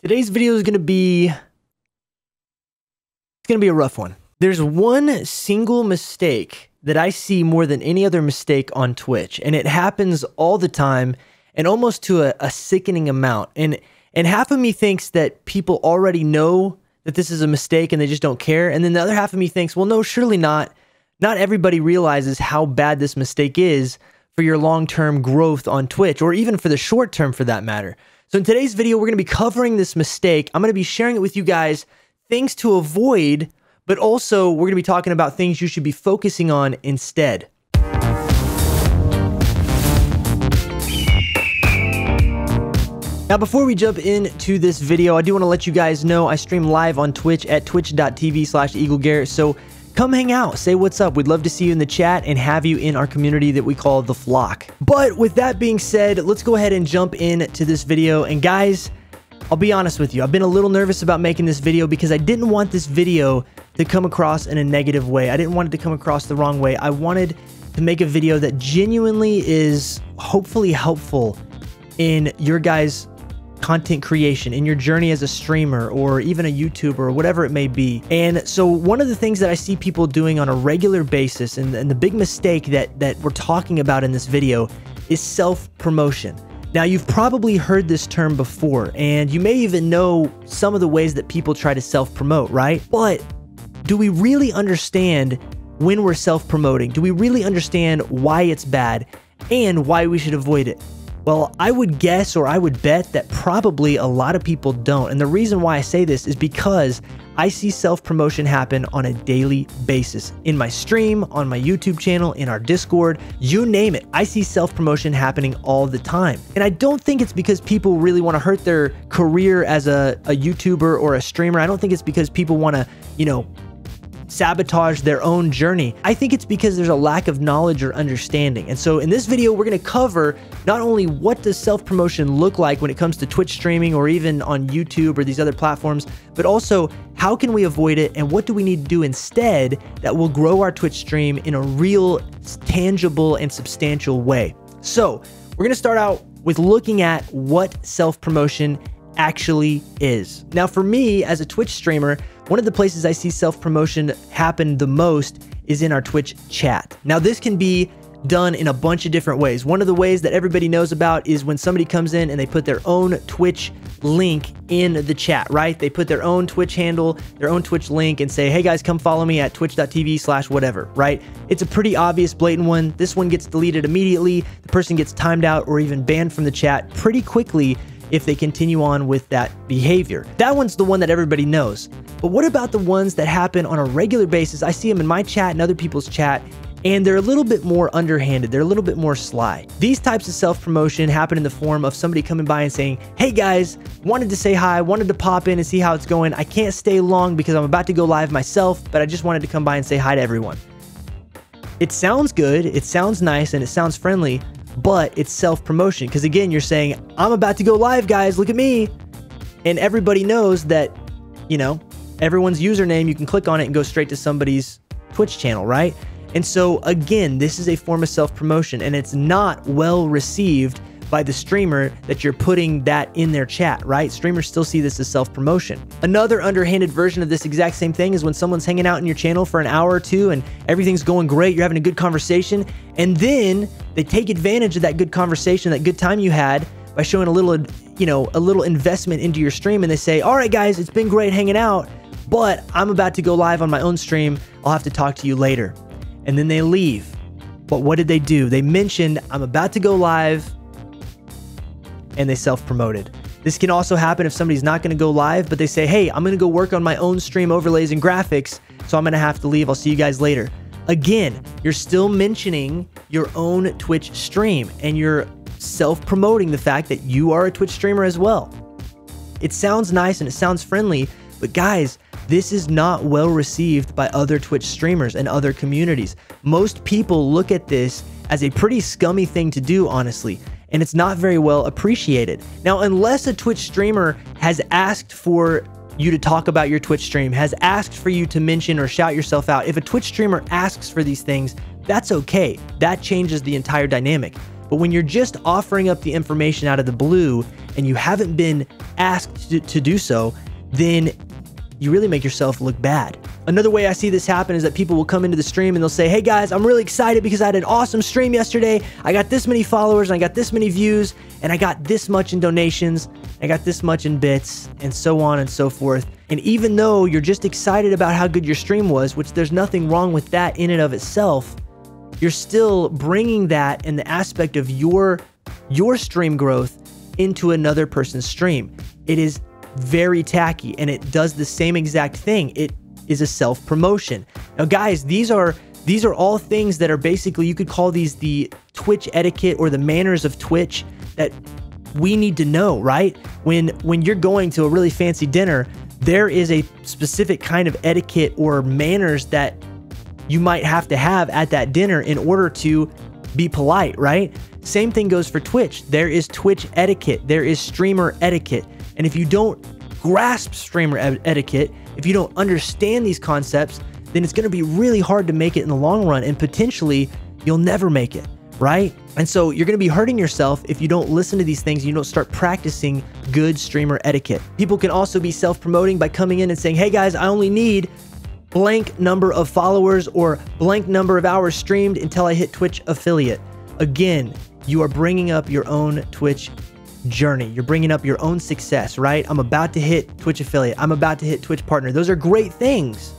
Today's video is going to be a rough one. There's one single mistake that I see more than any other mistake on Twitch, and it happens all the time and almost to a sickening amount. And half of me thinks that people already know that this is a mistake and they just don't care. And then the other half of me thinks, well, no, surely not. Not everybody realizes how bad this mistake is for your long-term growth on Twitch, or even for the short term for that matter. So in today's video, we're going to be covering this mistake. I'm going to be sharing it with you guys, things to avoid, but also we're going to be talking about things you should be focusing on instead. Now, before we jump into this video, I do want to let you guys know I stream live on Twitch at twitch.tv/EagleGarrett. So come hang out, say what's up. We'd love to see you in the chat and have you in our community that we call the Flock. But with that being said, let's go ahead and jump into this video. And guys, I'll be honest with you, I've been a little nervous about making this video because I didn't want this video to come across in a negative way. I didn't want it to come across the wrong way. I wanted to make a video that genuinely is hopefully helpful in your guys' content creation, in your journey as a streamer or even a YouTuber or whatever it may be. And so one of the things that I see people doing on a regular basis, and the big mistake that we're talking about in this video, is self-promotion. Now, you've probably heard this term before, and you may even know some of the ways that people try to self-promote, right? But do we really understand when we're self-promoting? Do we really understand why it's bad and why we should avoid it? Well, I would guess, or I would bet, that probably a lot of people don't. And the reason why I say this is because I see self-promotion happen on a daily basis. In my stream, on my YouTube channel, in our Discord, you name it. I see self-promotion happening all the time. And I don't think it's because people really want to hurt their career as a YouTuber or a streamer. I don't think it's because people want to, sabotage their own journey. I think it's because there's a lack of knowledge or understanding. And so in this video, we're going to cover not only what does self-promotion look like when it comes to Twitch streaming or even on YouTube or these other platforms, but also how can we avoid it and what do we need to do instead that will grow our Twitch stream in a real, tangible, and substantial way. So we're going to start out with looking at what self-promotion actually is. Now, for me as a Twitch streamer, one of the places I see self-promotion happen the most is in our Twitch chat. Now, this can be done in a bunch of different ways. One of the ways that everybody knows about is when somebody comes in and they put their own Twitch link in the chat, right? They put their own Twitch handle, their own Twitch link, and say, hey guys, come follow me at twitch.tv/whatever, right? It's a pretty obvious, blatant one. This one gets deleted immediately. The person gets timed out or even banned from the chat pretty quickly if they continue on with that behavior. That one's the one that everybody knows. But what about the ones that happen on a regular basis? I see them in my chat and other people's chat, and they're a little bit more underhanded. They're a little bit more sly. These types of self-promotion happen in the form of somebody coming by and saying, hey guys, wanted to say hi, wanted to pop in and see how it's going. I can't stay long because I'm about to go live myself, but I just wanted to come by and say hi to everyone. It sounds good, it sounds nice, and it sounds friendly, but it's self-promotion because, again, you're saying, I'm about to go live, guys, look at me. And everybody knows that, everyone's username, you can click on it and go straight to somebody's Twitch channel, right? And so, again, this is a form of self-promotion, and it's not well received by the streamer that you're putting that in their chat, right? Streamers still see this as self-promotion. Another underhanded version of this exact same thing is when someone's hanging out in your channel for an hour or two and everything's going great, you're having a good conversation, and then they take advantage of that good conversation, that good time you had, by showing a little investment into your stream, and they say, all right guys, it's been great hanging out, but I'm about to go live on my own stream. I'll have to talk to you later. And then they leave. But what did they do? They mentioned, I'm about to go live, and they self-promoted. This can also happen if somebody's not going to go live, but they say, hey, I'm going to go work on my own stream overlays and graphics, so I'm going to have to leave. I'll see you guys later. Again, you're still mentioning your own Twitch stream, and you're self-promoting the fact that you are a Twitch streamer as well. It sounds nice and it sounds friendly, but guys, this is not well received by other Twitch streamers and other communities. Most people look at this as a pretty scummy thing to do, honestly, and it's not very well appreciated. Now, unless a Twitch streamer has asked for you to talk about your Twitch stream, has asked for you to mention or shout yourself out, if a Twitch streamer asks for these things, that's okay. That changes the entire dynamic. But when you're just offering up the information out of the blue and you haven't been asked to do so, then you really make yourself look bad. Another way I see this happen is that people will come into the stream and they'll say, hey guys, I'm really excited because I had an awesome stream yesterday. I got this many followers, and I got this many views, and I got this much in donations, I got this much in bits, and so on and so forth. And even though you're just excited about how good your stream was, which there's nothing wrong with that in and of itself, you're still bringing that and the aspect of your stream growth into another person's stream. It is very tacky, and it does the same exact thing. It is a self-promotion. Now guys, these are all things that are basically, you could call these the Twitch etiquette or the manners of Twitch that we need to know, right? When you're going to a really fancy dinner, there is a specific kind of etiquette or manners that you might have to have at that dinner in order to be polite, right? Same thing goes for Twitch. There is Twitch etiquette. There is streamer etiquette. And if you don't grasp streamer etiquette, if you don't understand these concepts, then it's going to be really hard to make it in the long run, and potentially you'll never make it, right? And so you're going to be hurting yourself if you don't listen to these things and you don't start practicing good streamer etiquette. People can also be self-promoting by coming in and saying, hey guys, I only need blank number of followers or blank number of hours streamed until I hit Twitch affiliate. Again, you are bringing up your own Twitch journey. You're bringing up your own success, right? I'm about to hit Twitch affiliate. I'm about to hit Twitch partner. Those are great things.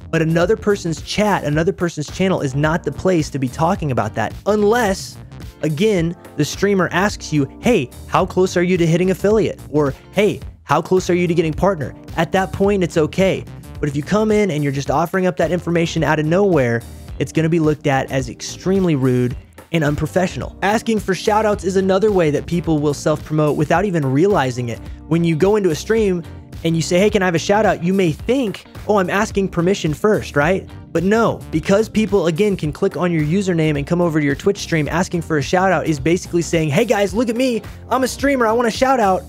But another person's chat, another person's channel is not the place to be talking about that, unless, again, the streamer asks you, hey, how close are you to hitting affiliate? Or, hey, how close are you to getting partner? At that point, it's okay. But if you come in and you're just offering up that information out of nowhere, it's going to be looked at as extremely rude and unprofessional. Asking for shoutouts is another way that people will self-promote without even realizing it. When you go into a stream and you say, hey, can I have a shoutout? You may think, oh, I'm asking permission first, right? But no, because people, again, can click on your username and come over to your Twitch stream, asking for a shoutout is basically saying, hey guys, look at me. I'm a streamer. I want a shout out.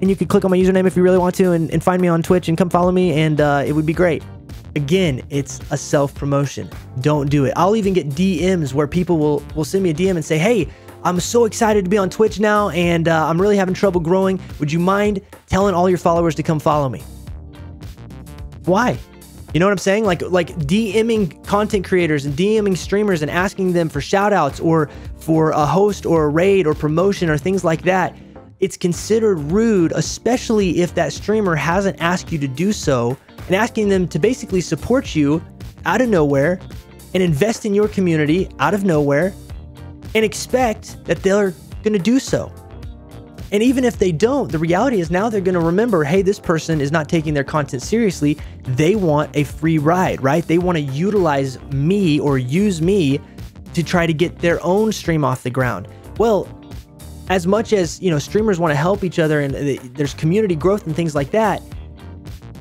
And you can click on my username if you really want to and find me on Twitch and come follow me, and it would be great. Again, it's a self-promotion. Don't do it. I'll even get DMs where people will send me a DM and say, hey, I'm so excited to be on Twitch now, and I'm really having trouble growing. Would you mind telling all your followers to come follow me? Why? You know what I'm saying? Like DMing content creators and DMing streamers and asking them for shout outs or for a host or a raid or promotion or things like that. It's considered rude, especially if that streamer hasn't asked you to do so, and asking them to basically support you out of nowhere and invest in your community out of nowhere and expect that they're going to do so. And even if they don't, the reality is now they're going to remember, hey, this person is not taking their content seriously. They want a free ride, right? They want to utilize me or use me to try to get their own stream off the ground. Well, as much as, you know, streamers want to help each other and there's community growth and things like that,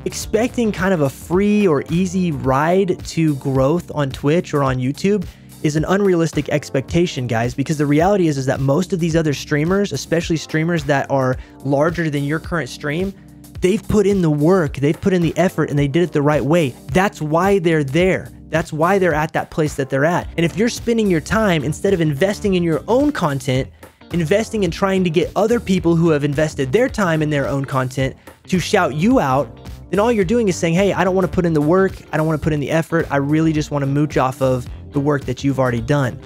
expecting kind of a free or easy ride to growth on Twitch or on YouTube is an unrealistic expectation, guys, because the reality is that most of these other streamers, especially streamers that are larger than your current stream, they've put in the work, they've put in the effort, and they did it the right way. That's why they're there. That's why they're at that place that they're at. And if you're spending your time, instead of investing in your own content, investing in trying to get other people who have invested their time in their own content to shout you out, then all you're doing is saying, hey, I don't want to put in the work, I don't want to put in the effort, I really just want to mooch off of the work that you've already done.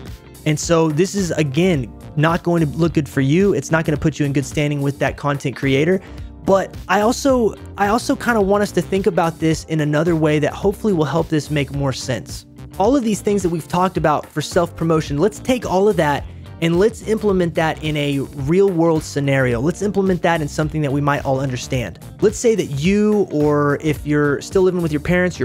And so this is, again, not going to look good for you. It's not going to put you in good standing with that content creator. But I also kind of want us to think about this in another way that hopefully will help this make more sense. All of these things that we've talked about for self-promotion, let's take all of that and let's implement that in a real world scenario. Let's implement that in something that we might all understand. Let's say that you, or if you're still living with your parents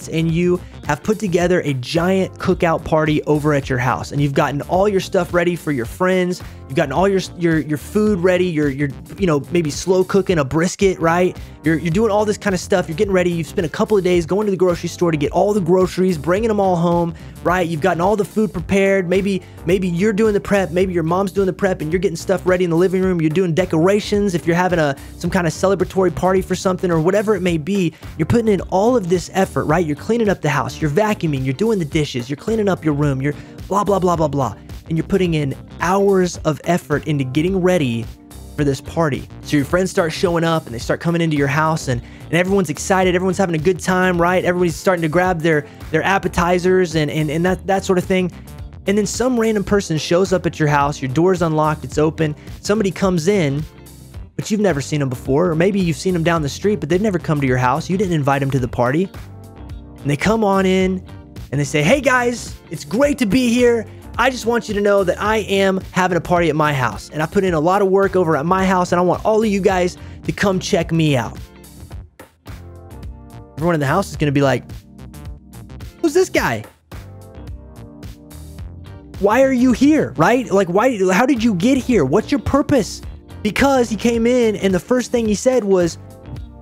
and you have put together a giant cookout party over at your house, and you've gotten all your stuff ready for your friends. You've gotten all your food ready. You're you know, maybe slow cooking a brisket, right? You're doing all this kind of stuff. You're getting ready. You've spent a couple of days going to the grocery store to get all the groceries, bringing them all home, right? You've gotten all the food prepared. Maybe you're doing the prep. Maybe your mom's doing the prep, and you're getting stuff ready in the living room. You're doing decorations. If you're having some kind of celebratory party for something or whatever it may be, you're putting in all of this effort, right? You're cleaning up the house. You're vacuuming. You're doing the dishes. You're cleaning up your room. You're blah, blah, blah, blah, blah. and you're putting in hours of effort into getting ready for this party. So your friends start showing up and they start coming into your house, and everyone's excited, everyone's having a good time, right? Everybody's starting to grab their appetizers and that sort of thing. And then some random person shows up at your house, your door's unlocked, it's open, somebody comes in, but you've never seen them before, or maybe you've seen them down the street, but they've never come to your house. You didn't invite them to the party. And they come on in and they say, "Hey guys, it's great to be here. I just want you to know that I am having a party at my house, and I put in a lot of work over at my house, and I want all of you guys to come check me out." Everyone in the house is going to be like, "Who's this guy? Why are you here?" Right? Like, how did you get here? What's your purpose? Because he came in and the first thing he said was,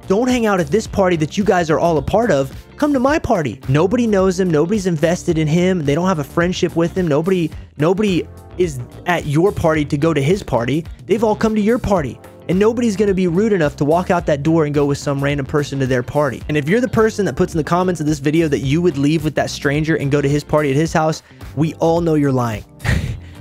"Don't hang out at this party that you guys are all a part of. Come to my party." Nobody knows him. Nobody's invested in him. They don't have a friendship with him. Nobody is at your party to go to his party. They've all come to your party. And nobody's going to be rude enough to walk out that door and go with some random person to their party. And if you're the person that puts in the comments of this video that you would leave with that stranger and go to his party at his house, we all know you're lying.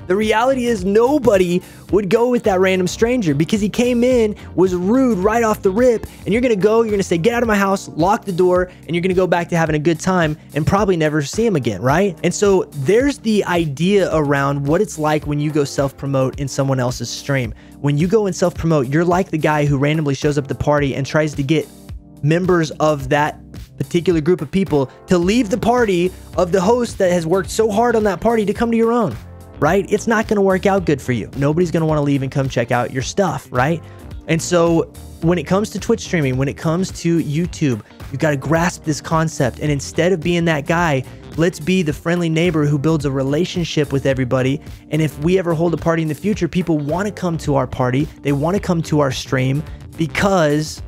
The reality is nobody would go with that random stranger because he came in, was rude right off the rip, and you're going to say, "Get out of my house," lock the door, and you're going to go back to having a good time and probably never see him again, right? And so there's the idea around what it's like when you go self-promote in someone else's stream. When you go and self-promote, you're like the guy who randomly shows up at the party and tries to get members of that particular group of people to leave the party of the host that has worked so hard on that party to come to your own. Right? It's not going to work out good for you. Nobody's going to want to leave and come check out your stuff, right? And so when it comes to Twitch streaming, when it comes to YouTube, you got to grasp this concept. And instead of being that guy, let's be the friendly neighbor who builds a relationship with everybody. And if we ever hold a party in the future, people want to come to our party. They want to come to our stream because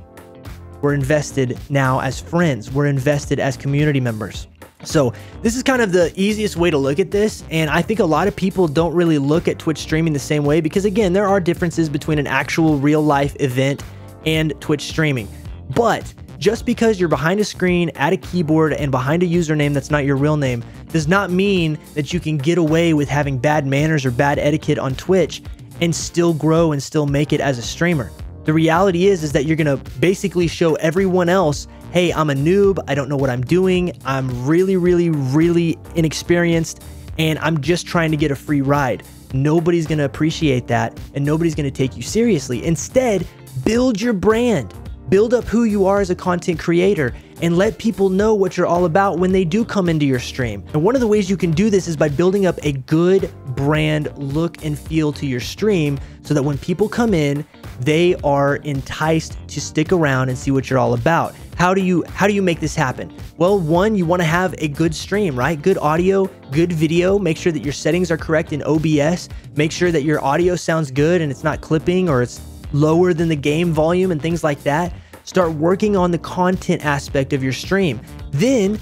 we're invested now as friends. We're invested as community members. So this is kind of the easiest way to look at this, and I think a lot of people don't really look at Twitch streaming the same way because, again, there are differences between an actual real-life event and Twitch streaming. But just because you're behind a screen, at a keyboard, and behind a username that's not your real name does not mean that you can get away with having bad manners or bad etiquette on Twitch and still grow and still make it as a streamer. The reality is that you're going to basically show everyone else, "Hey, I'm a noob. I don't know what I'm doing. I'm really, really, really inexperienced, and I'm just trying to get a free ride." Nobody's going to appreciate that, and nobody's going to take you seriously. Instead, build your brand. Build up who you are as a content creator and let people know what you're all about when they do come into your stream. And one of the ways you can do this is by building up a good brand look and feel to your stream so that when people come in, they are enticed to stick around and see what you're all about. How do you make this happen? Well, one, you want to have a good stream, right? Good audio, good video. Make sure that your settings are correct in OBS. Make sure that your audio sounds good and it's not clipping or it's lower than the game volume and things like that. Start working on the content aspect of your stream. Then,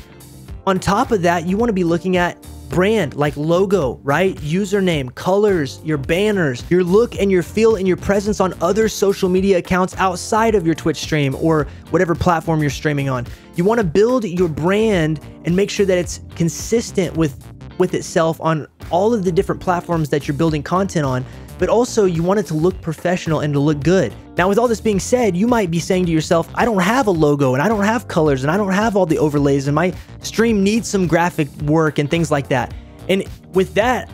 on top of that, you want to be looking at brand, like logo, right? Username, colors, your banners, your look and your feel and your presence on other social media accounts outside of your Twitch stream or whatever platform you're streaming on. You want to build your brand and make sure that it's consistent with itself on all of the different platforms that you're building content on, but also you want it to look professional and to look good. Now, with all this being said, you might be saying to yourself, "I don't have a logo and I don't have colors and I don't have all the overlays and my stream needs some graphic work and things like that." And with that,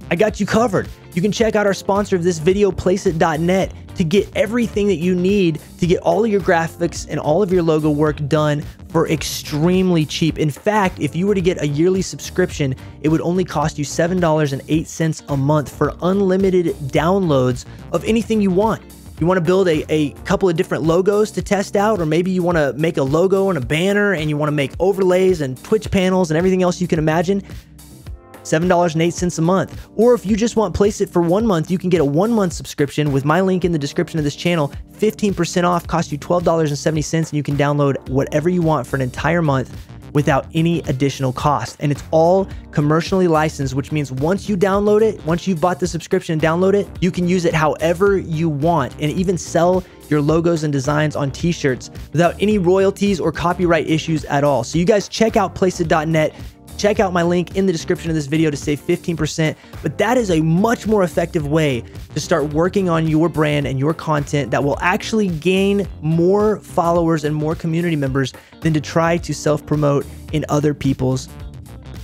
I got you covered. You can check out our sponsor of this video, Placeit.net, to get everything that you need to get all of your graphics and all of your logo work done for extremely cheap. In fact, if you were to get a yearly subscription, it would only cost you $7.08 a month for unlimited downloads of anything you want. You want to build a couple of different logos to test out, or maybe you want to make a logo and a banner and you want to make overlays and Twitch panels and everything else you can imagine. $7.08 a month. Or if you just want Placeit for 1 month, you can get a 1-month subscription with my link in the description of this channel. 15% off, costs you $12.70, and you can download whatever you want for an entire month without any additional cost. And it's all commercially licensed, which means once you download it, once you've bought the subscription and download it, you can use it however you want and even sell your logos and designs on t-shirts without any royalties or copyright issues at all. So you guys check out Placeit.net. check out my link in the description of this video to save 15%. But that is a much more effective way to start working on your brand and your content that will actually gain more followers and more community members than to try to self-promote in other people's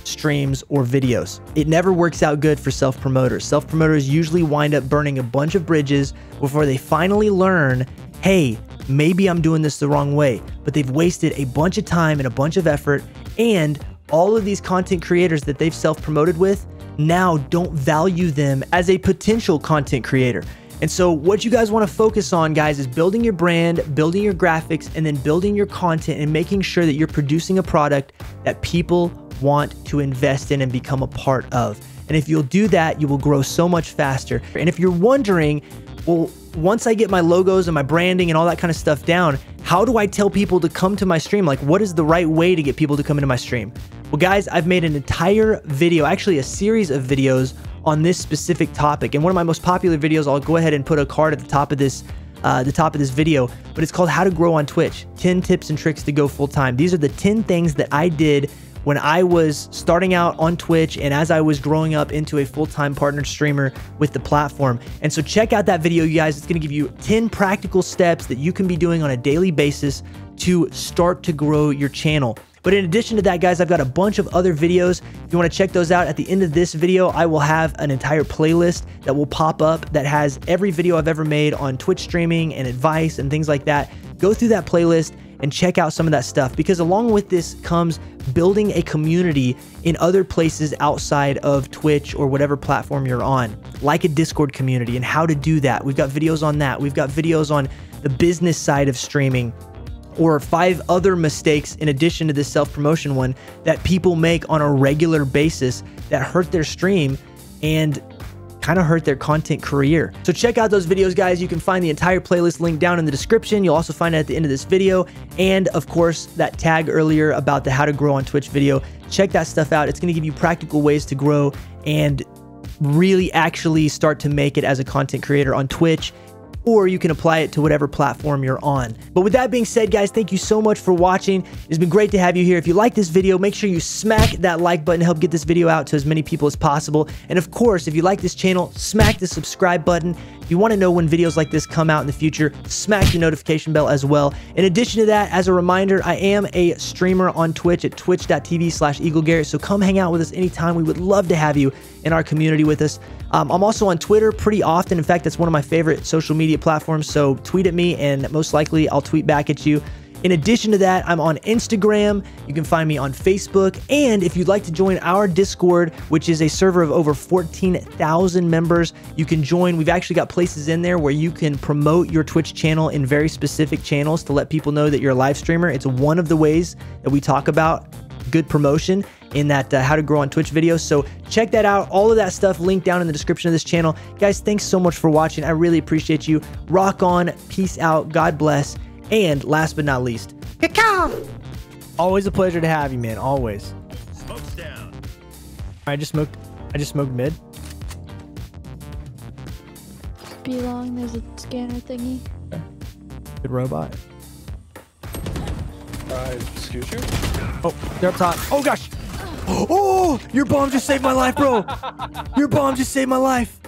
streams or videos. It never works out good for self-promoters. Self-promoters usually wind up burning a bunch of bridges before they finally learn, hey, maybe I'm doing this the wrong way. But they've wasted a bunch of time and a bunch of effort, and all of these content creators that they've self-promoted with now don't value them as a potential content creator. And so what you guys want to focus on, guys, is building your brand, building your graphics, and then building your content and making sure that you're producing a product that people want to invest in and become a part of. And if you'll do that, you will grow so much faster. And if you're wondering, well, once I get my logos and my branding and all that kind of stuff down, how do I tell people to come to my stream? Like, what is the right way to get people to come into my stream? Well, guys, I've made an entire video, actually a series of videos on this specific topic. And one of my most popular videos, I'll go ahead and put a card at the top of this video, but it's called How to Grow on Twitch, 10 Tips and Tricks to Go Full-Time. These are the 10 things that I did when I was starting out on Twitch and as I was growing up into a full-time partnered streamer with the platform. And so check out that video, you guys. It's gonna give you 10 practical steps that you can be doing on a daily basis to start to grow your channel. But in addition to that, guys, I've got a bunch of other videos. If you want to check those out, at the end of this video, I will have an entire playlist that will pop up that has every video I've ever made on Twitch streaming and advice and things like that. Go through that playlist and check out some of that stuff, because along with this comes building a community in other places outside of Twitch or whatever platform you're on, like a Discord community, and how to do that. We've got videos on that. We've got videos on the business side of streaming, or 5 other mistakes in addition to this self-promotion one that people make on a regular basis that hurt their stream and kind of hurt their content career. So check out those videos, guys. You can find the entire playlist link down in the description. You'll also find it at the end of this video. And of course, that tag earlier about the How to Grow on Twitch video. Check that stuff out. It's going to give you practical ways to grow and really actually start to make it as a content creator on Twitch, or you can apply it to whatever platform you're on. But with that being said, guys, thank you so much for watching. It's been great to have you here. If you like this video, make sure you smack that like button to help get this video out to as many people as possible. And of course, if you like this channel, smack the subscribe button. If you want to know when videos like this come out in the future, smack the notification bell as well. In addition to that, as a reminder, I am a streamer on Twitch at twitch.tv/EagleGarrett. So come hang out with us anytime. We would love to have you in our community with us. I'm also on Twitter pretty often. In fact, that's one of my favorite social media platforms. So tweet at me and most likely I'll tweet back at you. In addition to that, I'm on Instagram. You can find me on Facebook. And if you'd like to join our Discord, which is a server of over 14,000 members, you can join. We've actually got places in there where you can promote your Twitch channel in very specific channels to let people know that you're a live streamer. It's one of the ways that we talk about good promotion in that How to Grow on Twitch video. So check that out. All of that stuff linked down in the description of this channel. Guys, thanks so much for watching. I really appreciate you. Rock on. Peace out. God bless. And last but not least, always a pleasure to have you, man. Always. Smoke's down. I just smoked mid. Be long, there's a scanner thingy. Okay. Good robot. Excuse you? Oh, they're up top. Oh gosh. Oh, your bomb just saved my life, bro. Your bomb just saved my life.